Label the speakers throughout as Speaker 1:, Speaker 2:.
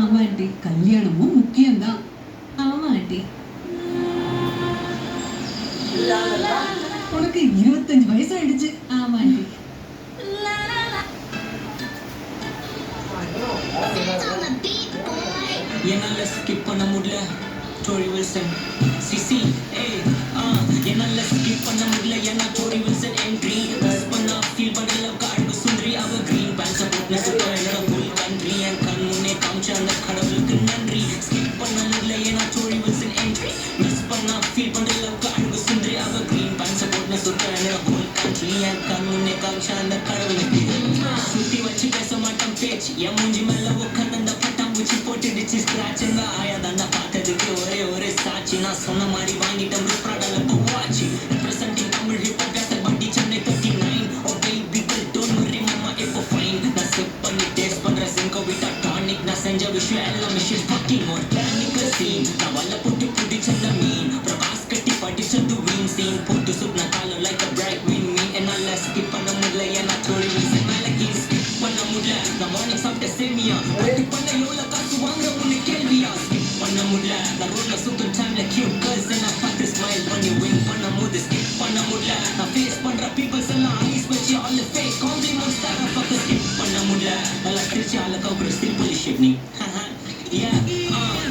Speaker 1: ஆமா ஆண்டி, கல்யாணமும் முக்கியம்தான்.
Speaker 2: ஆமா ஆண்டி.
Speaker 1: உனக்கு 25 வயசு ஆயிடுச்சு.
Speaker 2: ஆமா ஆண்டி.
Speaker 3: என்னால ஸ்கிப் பண்ண முடியல டோரி வில்சன் சிசி ஏய் என்னால ஸ்கிப் பண்ண முடியல ஏன்னா டோரி வில்சன் என்ட்ரி மிஸ் பண்ணா ஃபீல் பண்ண அளவுக்கு அழகு சுந்தரி அவ கிரீன் பேண்ட்ஸை போட்டு சுத்தம் என்னோட ஃபுல் கண்ட்ரி என் கண் முன்னே காமிச்ச அந்த கடவுளுக்கு நன்றி ஸ்கிப் பண்ண முடியல ஏன்னா டோரி வில்சன் என்ட்ரி மிஸ் பண்ணா ஃபீல் பண்ண அளவுக்கு அழகு சுந்தரி அவ கிரீன் பேண்ட்ஸை போட்டு சுத்தம் என்னோட ஃபுல் கண்ட்ரி என் கண் முன்னே காமிச்ச அந்த கடவுளுக்கு சுத்தி வச்சு பேச மாட்டேன் பேச்சு என் மூஞ்சி மேல உட்காந்து அந்த பட்டாம்பூச்சி போட்டுடுச்சு ஸ்கிராட்சுங்க ஆயாதாண்டா பார்த்ததுக்கு ஒரே சாட்சி நான் சொன்ன மாதிரி வாங்கிட்டேன் ப்ராடல இப்போ வாட்சி ரெப்ரசென்டிங் தமிழ் ஹிப்ஹாப் பேச பட்டி சென்னை 39 ஓ பேபி கேர்ள் டோன்ட் வரி மாமா இப்போ ஃபைன் நான் ஸ்டெப் பண்ணி டேஸ்ட் பண்ற சிங்கோ விட்டா டானிக் நான் செஞ்ச விஷயம் எல்லாம் மிஷின் ஃபக்கிங் ஆர்கானிக் சீன் நான் வல்ல போட்டு பிடிச்ச மீன் பிரகாஷ் கட்டி படிச்சது வீண் சீன் போட்டு சுத்தின காலம் லைக் அ பிரைட் வின் மீன் என்னால ஸ்கிப் பண்ண முடியல ஏன்னா தோழி வீசன் மேல கீழ் ஸ்கிப் பண்ண முடியல நான் மார்னிங் சாப்பிட்ட சேமியா பட்டி பண்ண எவ்வளோ காசு வாங்குற உன்னை கேள்வியா ஸ்கிப் பண்ண முடியல நான் ரோட்ல சுத்தும் டைம்ல கியூட் கேர்ள்ஸ் நான் பார்த்து ஸ்மைல் பண்ணி வின் பண்ண போது ஸ்கிப் பண்ண முடியல நான் ஃபேஸ் பண்ற பீப்பிள்ஸ் எல்லாம் ஐஸ் வச்சு ஆல் ஃபேக் காம்ப்ளிமெண்ட்ஸ் தான் பக்கம் ஸ்கிப் பண்ண முடியல நல்லா திருச்சி ஆள கவுக்குற சிம்பிள் ஷிப்னி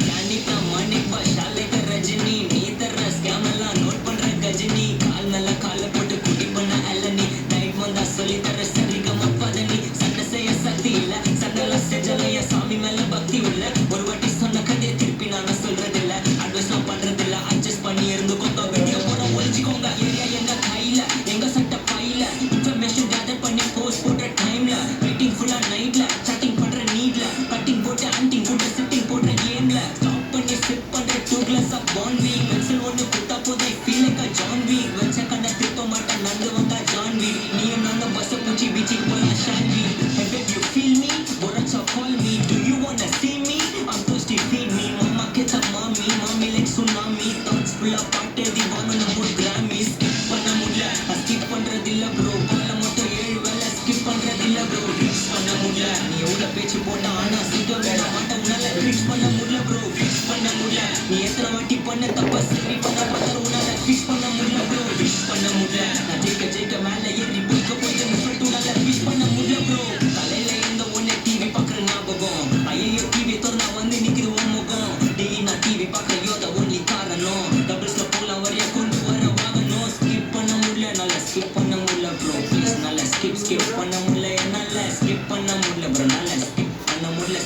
Speaker 3: யானிகா மணிக் ஷாலேக ரஜினி நீ தர்ற ஸ்கேம் எல்லாம் நோட் பண்ற கஜினி கால் மேல கால போட்டு குட்டி பண்ண அலனி நைட் வந்தா சொல்லி தர சரிகம பதனி சண்டை செய்ய சக்தி இல்ல சண்டல செஞ்சலைய சாமி மேல பக்தி உள்ள ஒரு வாட்டி சொன்ன கதையை திருப்பி நானும் சொல்றதில்ல அட்வைஸ் நான் பண்றதில்ல அட்ஜஸ்ட் பண்ணி இருந்துக்கோங்க வீடியோ போட ஒழிச்சுக்கோங்க ஏரியா எங்க கையில எங்க சட்ட பையில இன்ஃபர்மேஷன் கேதர் பண்ணி போஸ்ட் போடுற டைம்ல வெயிட்டிங் ஃபுல்லா நைட்ல சாட்டிங் பண்ற நீட்ல கட்டிங் போட்டு ஆன்டிங் போட்டு சிட்டிங் போடுற கேம்ல ஸ்டாப் பண்ணி சிப் பண்ற 2 கிளாஸ் ஆஃப் பான் வீக் பென்சில் ஒன்று குத்தா போதை ஃபீல் லைக் அ ஜான் வீக் வச்ச கண்ட திருப்ப மாட்டேன் நடந்து வந்தா ஜான் வீக் நீயும் நானும் பஸ் பூச்சி பீச்சுக்கு போலாம் ஷான் வீக் I bet you feel me borracha call me do you wanna see me I'm thirsty feed me mama get up mommy like tsunami thoughts full of party the one on the Grammys skip பண்ண முடியல skip பண்றதில்ல bro கால மட்டும் 7 வேளை skip பண்றதில்ல bro reach பண்ண முடியல நீ எவ்வளவு பேச்சு போட்டா ஆனா சீக்கிரம் வேணா மாட்டேன் உன்னால reach பண்ண முடியல bro reach பண்ண முடியல நீ எத்தனை வாட்டி பண்ண தப்ப சரி பண்ண பார்த்தா உன்னால reach பண்ண முடியல bro reach பண்ண முடியல நான் ஜெயிக்க மேல ஏறி போயிட்டு சொல்லிட்டு உன்னால reach பண்ண முடியல bro தலையில எந்த ஒன்னே டிவி பாக்குற ஞாபகம் ஐயோ டிவி திறந்தா வந்து நிக்குது உன் முகம் டெய்லி நான் டிவி பார்க்க யோத ஒன்லி காரணம் டபுள்ஸ்ல போலாம் வரையா கொண்டு வர வாங்கணும் ஸ்கிப் பண்ண முடியல நல்லா ஸ்கிப் பண்ண முடியல ப்ரோ ப்ளீஸ் நல்லா ஸ்கிப் பண்ண முடியல என்னால ஸ்கிப் பண்ண முடியல ப்ரோ நல்லா ஸ்கிப் பண்ண முடியல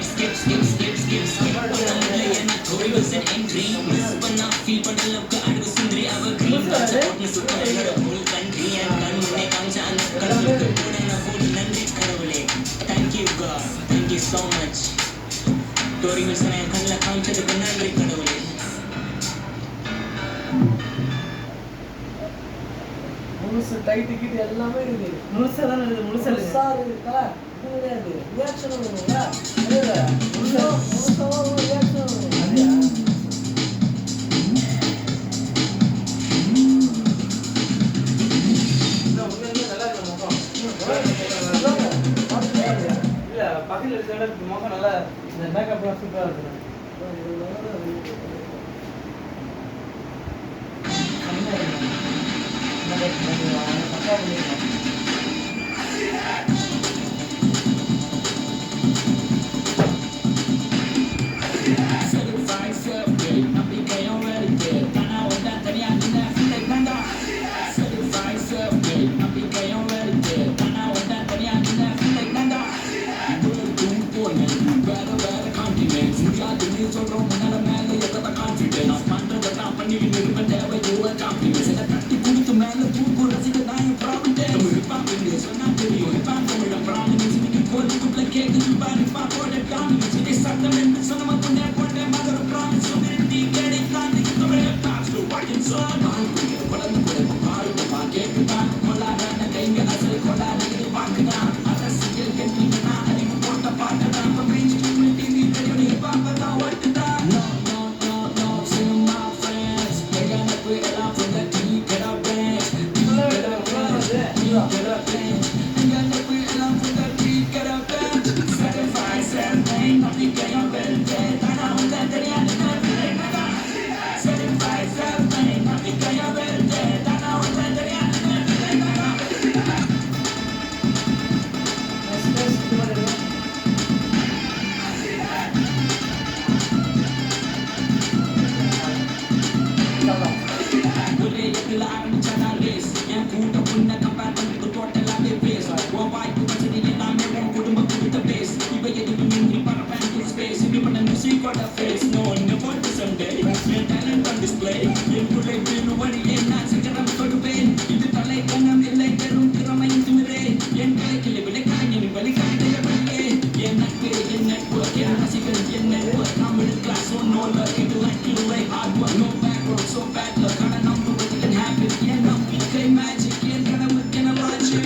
Speaker 3: ஸ்கிப் பண்ண முடியல ஏன்னா டோரி வில்சன் என்ட்ரி மிஸ் பண்ணா ஃபீல் பண்ற அளவுக்கு அழகு சுந்தரி அவ கிரீன் பேண்ட்ஸை போட்டு சுத்தம் என்னோட ஃபுல் கண்ட்ரி என் கண் முன்னே காமிச்ச அந்த கடவுளுக்கு கூட நான் ஃபுல் நன்றி கடவுளே thank you God thank you so much Tori Wilson என் கண்ணில் காமிச்சதுக்கு நன்றி கடவுளே
Speaker 4: முழுசு டைட் டிக்கெட் எல்லாமே இருக்குது
Speaker 2: முழுசா தானே இருக்குது முழுசா
Speaker 4: முழுசா இருக்குதா இது கிடையாது ரியாக்ஷன் வேணுங்களா முழுசா ரியாக்ஷன் வேணும்
Speaker 5: இல்ல பக்கத்துல இருக்கிற முகம் நல்லா இந்த மேக்கப்லாம் சூப்பரா இருக்கு
Speaker 3: பண்ணி ஆரம்பிச்சாடா ரேஸ் என் கூட்ட புண்ண கம்பேர் பண்ணிட்டு டோட்டலாவே பேஸ் உன் வாய்ப்பு வசதி எல்லாமே உன் குடும்ப கொடுத்த பேஸ் இவ எதுவும் நின்றி பரப்பேன் to space இப்படி பண்ண மியூசிக்கோட face no one never to someday என் talent on display என் குறை வீணு வழியே நான் சிகரம் தொடுவேன் இது தலை கண்ணம் இல்லை பெரும் திறமை திமிரே என் கிளைக்கில் விளைக்காயின் வழி கவிதைய வழியே என் நட்பு என் நெட்வொர்க் என் ரசிகர் என் நெட்வொர்க் நான் middle class so no luck இது like you like hard work no background so bad luck ஆனா நம்புவது என் habit என் நம்பிக்கை magic என் கனவு என logic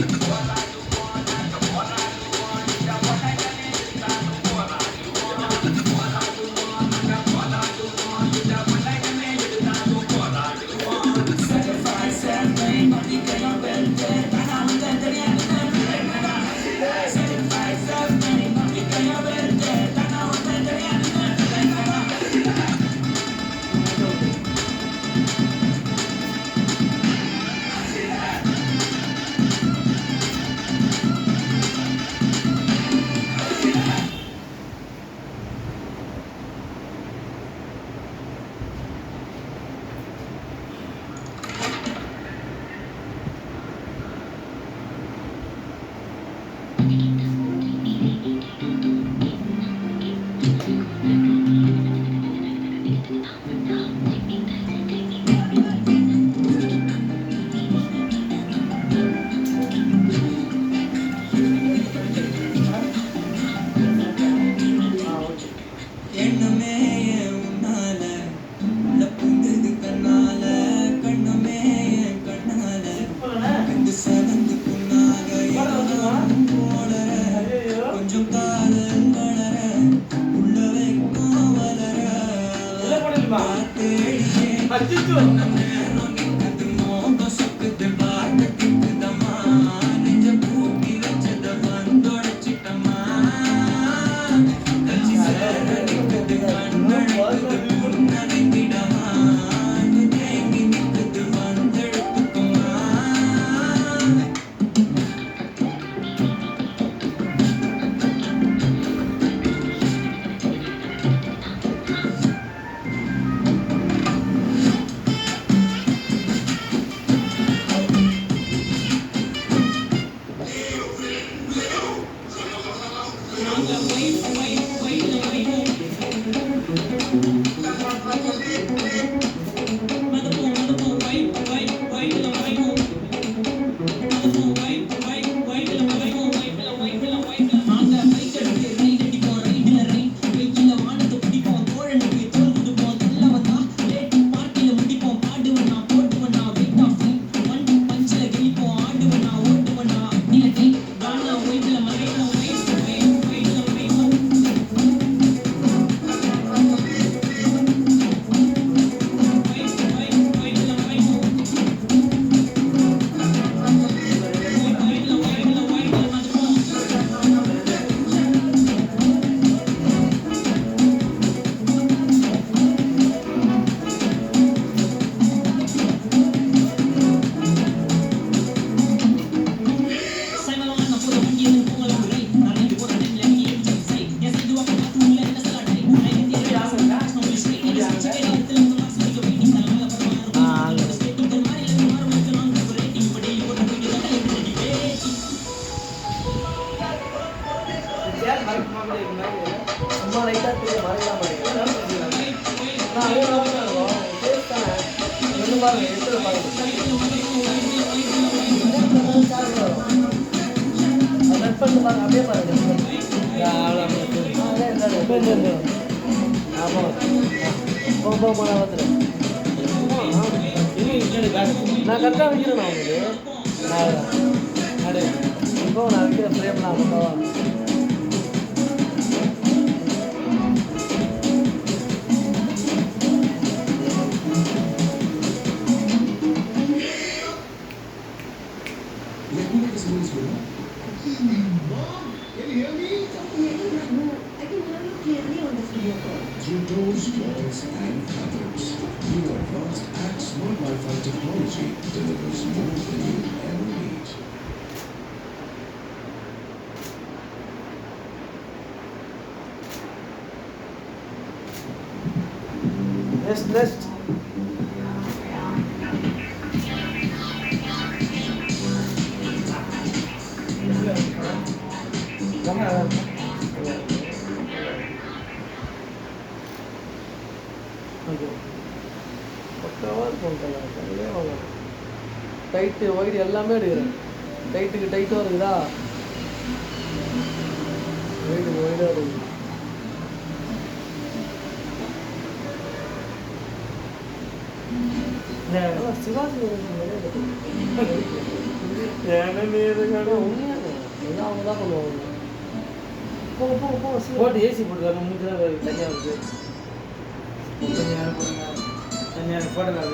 Speaker 3: எண்ணமே உன்னால புங்குது கண்ணால கண்ணமே கண்ணால கண்டு சலந்து புண்ணாக போடற கொஞ்சம் காலம் வளர உள்ள வைக்கும் வளர தேடியே நேரம் நிற்குது மோகம் சொக்குது வார்த்தை திக்குதம்மா நெஞ்ச பூட்டி வச்சத வந்தொடைச்சிட்டம்மா கட்சி சேர நிற்குது கண்ணடைக்குது புன்னடைந்திடமா தேங்கி நிற்குது வந்தெடுத்துக்குமா
Speaker 4: சும்மா லைட்டாக தெரியும் மறைக்கலாம் பாருங்க பாருங்க எடுத்து பாருங்க அப்படியே பாருங்க நான் கரெக்டாக வைக்கிறேன் நான் உங்களுக்கு இப்போ நான் வைக்கிற ஃப்ரேம் நான் மட்டும்
Speaker 6: Through doors, walls, and cupboards, new advanced and smart Wi-Fi technology delivers more than you ever need.
Speaker 4: Next. Okay பக்காவாக இருக்கும் கல்லே வாங்கலாம். டைட்டு ஒயிட் எல்லாமே எடுக்கிறேன். டைட்டுக்கு டைட்டும் இருக்குதா, ஒயிட்டுக்கு ஒயிடாக இருக்குது. சிவாஜி உண்மையாக அவங்க தான் பண்ணுவாங்க. போக போக போக
Speaker 5: போட்டு ஏசி போட்டுருக்காங்க. மூணு தான் தனியாக இருக்குது. தனியாக போடுங்க. தனியாக போடலாம்.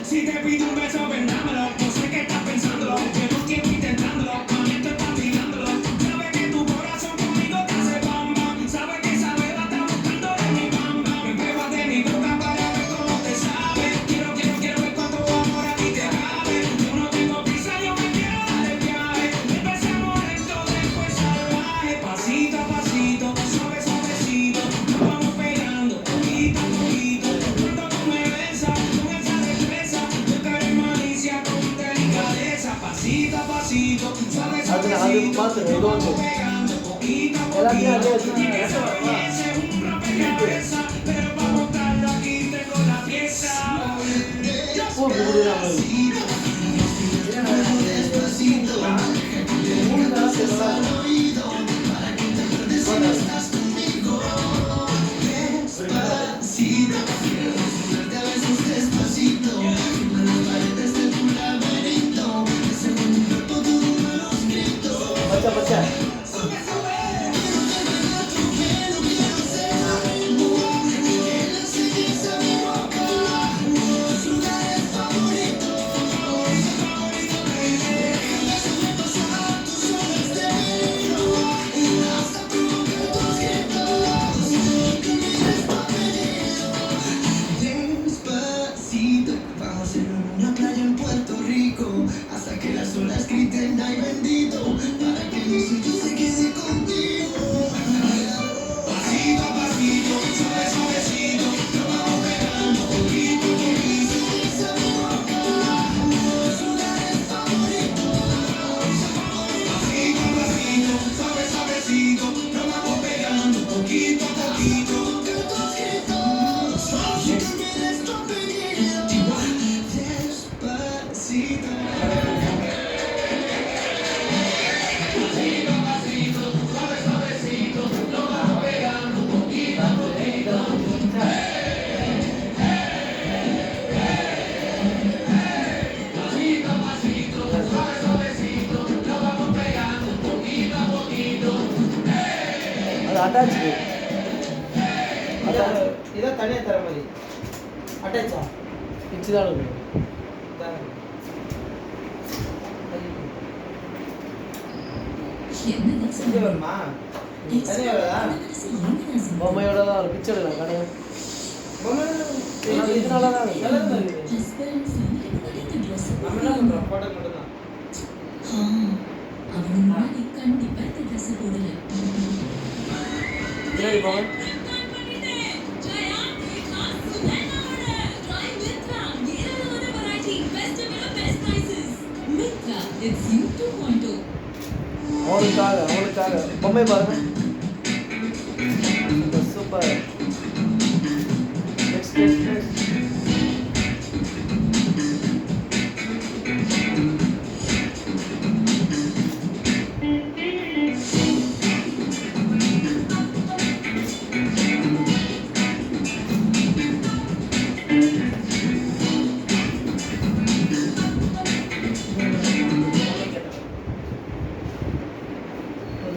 Speaker 7: Si te pido un beso, vendámelo. No sé qué estás pensándolo. Llevo tiempo intentándolo. Con esto estás mirándolo. Sabe que tu corazón conmigo te hace bam bam. Sabe que esa beba está buscando de mi bam bam. Me pruebas de mi boca para ver cómo te sabe. Quiero ver cuánto amor a ti te cabe. Yo no tengo prisa, yo me quiero dar el viaje. Empecemos lento, después salvaje. Pasito a pasito, suave suavecito. Nos vamos pegando poquito a poquito. Cuando tú me besas con esa destreza, yo quiero malicia con delicadeza. Pasito a pasito, suave suavecito. Nos vamos pegando poquito a poquito. Y que eso parece un rompecabezas, pero para montarlo aquí tengo la pieza.
Speaker 5: பச்சை பச்சை
Speaker 6: Despacito, vamos en una playa en Puerto Rico, hasta que las olas griten ay bendito, para que mi sueño se quede contigo. Pasito a pasito, suave suavecito, nos vamos pegando poquito a poquito. Esa mi boca, los lugares favoritos. Pasito a pasito, suave suavecito, nos vamos pegando poquito a poquito. Gritos, gritos, si tú quieres tu apellido, despacito.
Speaker 4: அது attach.
Speaker 5: இதான் தனியாக தர மாதிரி அட்டாச்சா
Speaker 4: பிச்சு தான் இருக்கும்.
Speaker 5: செஞ்சு வருமா தனியாக வருதா
Speaker 4: பொம்மையோட தான் ஒரு பிச்சு எடுக்கலாம் கடை.
Speaker 5: பொம்மை
Speaker 4: இது நல்லா தான் இருக்கு.
Speaker 5: நல்லா தான் இருக்குது. நம்ம என்ன பண்ணுறோம் போட்டோ மட்டும்தான்.
Speaker 4: பின்னாடி போங்க. அவனுக்காக பொம்மை பாருங்க. சூப்பர். நெக்ஸ்ட்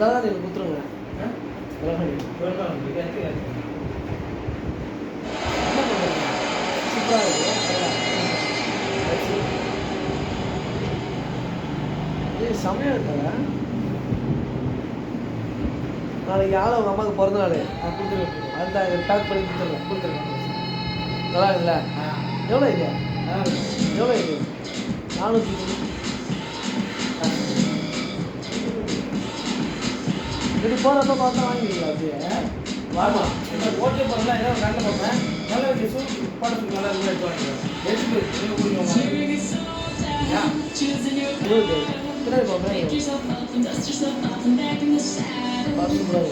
Speaker 4: தான் நீங்கள் கொடுத்துருங்க. சூப்பராக இருக்கு. செம்மையாக இருக்காங்க. நாளைக்கு யாரும் அவங்க அம்மாவுக்கு பிறந்த நாள்
Speaker 5: நான் கொடுத்துருவேன்.
Speaker 4: அதுதான் பேக் பண்ணி கொடுத்துருவேன்.
Speaker 5: கொடுத்துருவேன்.
Speaker 4: நல்லா இருக்குல்ல? எவ்வளோ இது? எவ்வளோ இது? 400. இப்படி போகிறப்ப பார்த்தா வாங்கிக்கலாம் அப்படியே.
Speaker 5: வாமா இந்த ஓகே பண்ணலாம். ஏதோ நல்ல பார்ப்பேன். நல்ல வைக்க சூப் பாடத்துக்கு நல்லா உள்ள எடுத்து வாங்கிடுவேன். எடுத்து நீங்கள் குடிங்க.
Speaker 4: இருபது பின்னாடி போகிறேன். பார்த்து கூடாது.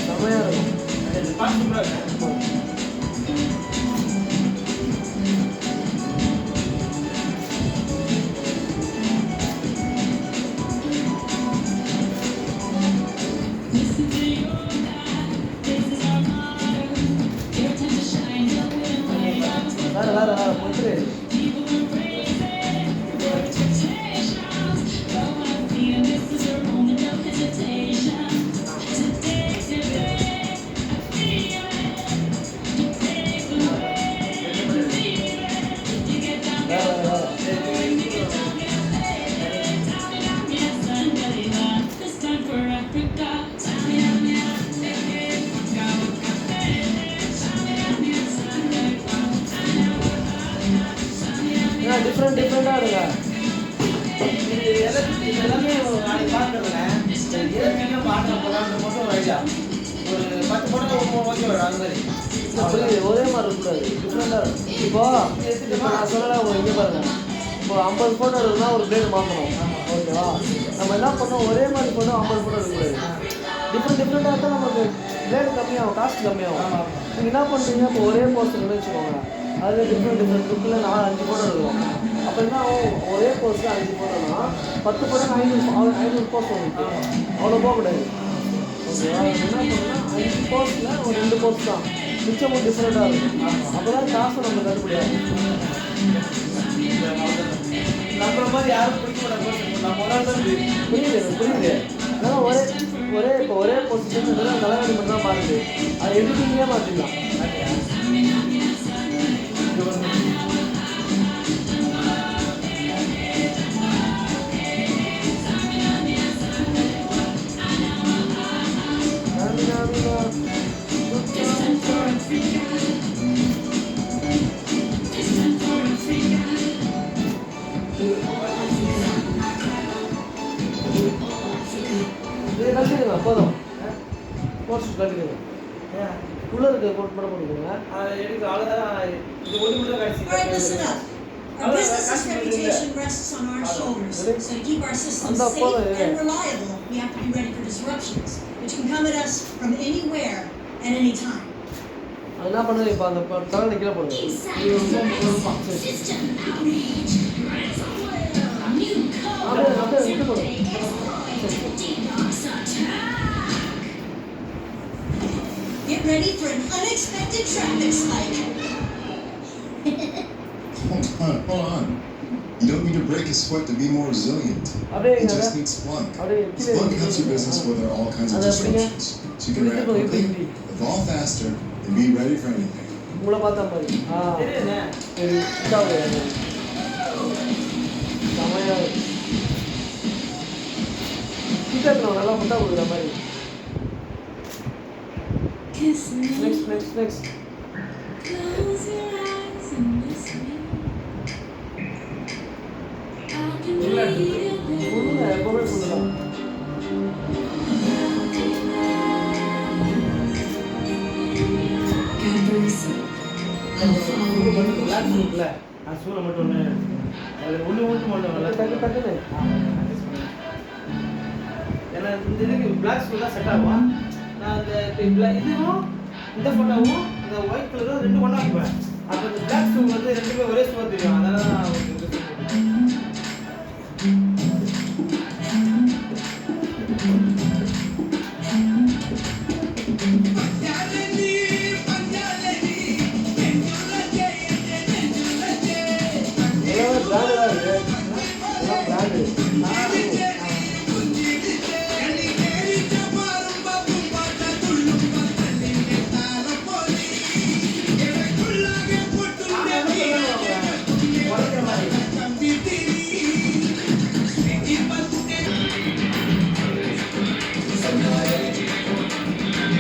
Speaker 4: செம்மையாக இருக்கும்.
Speaker 5: பார்த்து
Speaker 4: வேறு போட்டு டிஃப்ரெண்டாக இருக்கா?
Speaker 5: இது எல்லாமே நாளைக்கு பார்க்குறதுங்க. ஏற்கனவே மாற்றம் போகலான்ற மட்டும் ஒரு ஐடியா. ஒரு 10 போட்டோ ஓகே வரும். அது மாதிரி
Speaker 4: புரியுது. ஒரே மாதிரி இருக்கக்கூடாது. டிஃப்ரெண்டாக இருக்கும். இப்போ நான் சொல்லலை இங்கே பாருங்க. இப்போ 50 ஃபோட்டோ இருக்குன்னா ஒரு பிளேடு மாற்றணும். ஓகேவா? நம்ம என்ன பண்ணோம், ஒரே மாதிரி ஃபோட்டோ 50 ஃபோட்டோ இருக்கக்கூடாது. டிஃப்ரெண்டாக இருந்தால் நமக்கு பிளேடு கம்மியாகும், காஸ்ட் கம்மியாகும். நீங்கள் என்ன பண்ணுறீங்க, இப்போ ஒரே போஸ்ட் இருக்குன்னு வச்சுக்கோங்க. அதில் டிஃப்ரெண்ட் லுக்கில் 4-5 ஃபோட்டோ இருக்கும். அப்போ என்ன ஆகும், ஒரே போஸ்ட்டு 5 ஃபோட்டோனா 10 ஃபோட்டோ 500 போஸ்ட் வந்துருக்கு. அவ்வளோ போகக்கூடாது. ஓகேவா? என்ன பண்ணணும்னா 5 போஸ்ட்டில் ஒரு 2 போஸ்ட் தான், மிச்சமும் டிஃப்ரெண்ட்டாக இருக்கும். அப்போ தான் காசு நம்ம கட்டுப்படியாது.
Speaker 5: நம்மள மாதிரி யாரும் பிடிக்க மாட்டாங்க. நம்ம ஒரு ஆள் தான்
Speaker 4: புரியுது. அதனால் ஒரே பொசிஷன் இதெல்லாம் தலைவலி மட்டும் தான் மாறுது. அது எடிட்டிங்கே மாற்றிடலாம். இது கட்டிடுங்க போதும். போஸ்ட் கட்டிடுங்க. உள்ளே இருக்க கோட் பண்ண முடியுங்க.
Speaker 5: எடுக்க அவ்வளோதான். இது ஒன்று மட்டும்
Speaker 8: All right, listen
Speaker 5: கடைசி.
Speaker 8: up. Our business's reputation rests on our shoulders. So to keep our systems safe and reliable, we have to be ready for disruptions, which can come at us from anywhere at any time.
Speaker 4: அது என்ன பண்ணுது, இப்போ அந்த தலைவலி கீழே போடுங்க. அப்படியே விட்டு போடுங்க.
Speaker 8: Get ready for an unexpected traffic spike.
Speaker 6: Hold on. You don't need to break a sweat to be more resilient.
Speaker 4: அப்படியே
Speaker 6: You just need Splunk. Splunk helps your business weather all kinds of disruptions, so you can react quickly, evolve faster, and be ready for anything.
Speaker 4: உங்களை பார்த்தா மாதிரி.
Speaker 5: தெரியுதுண்ணே.
Speaker 4: சரி, இதாவே செமையாக கிட்ட நல்லா முட்டா கொடுக்குற மாதிரி. நெக்ஸ்ட் சொல்லுங்க, எப்பவுமே சொல்லலாம்.
Speaker 5: பிளாக் இருக்குல்ல, அது சூளை மட்டும் ஒன்று அதில் ஒன்று மட்டும்
Speaker 4: டக்குன்னு
Speaker 5: ஏன்னா இந்த இதுக்கு பிளாக் ஸ்கூல் தான் செட் ஆகும். நான் இந்த இதுவும் இந்த ஃபோட்டோவும் இந்த ஒயிட் கலரும் 2 ஒன்றா வைப்பேன். அப்போ இந்த பிளாக் ஸ்கூல் வந்து 2மே ஒரே ஸ்கூல் தெரியும். அதனால தான்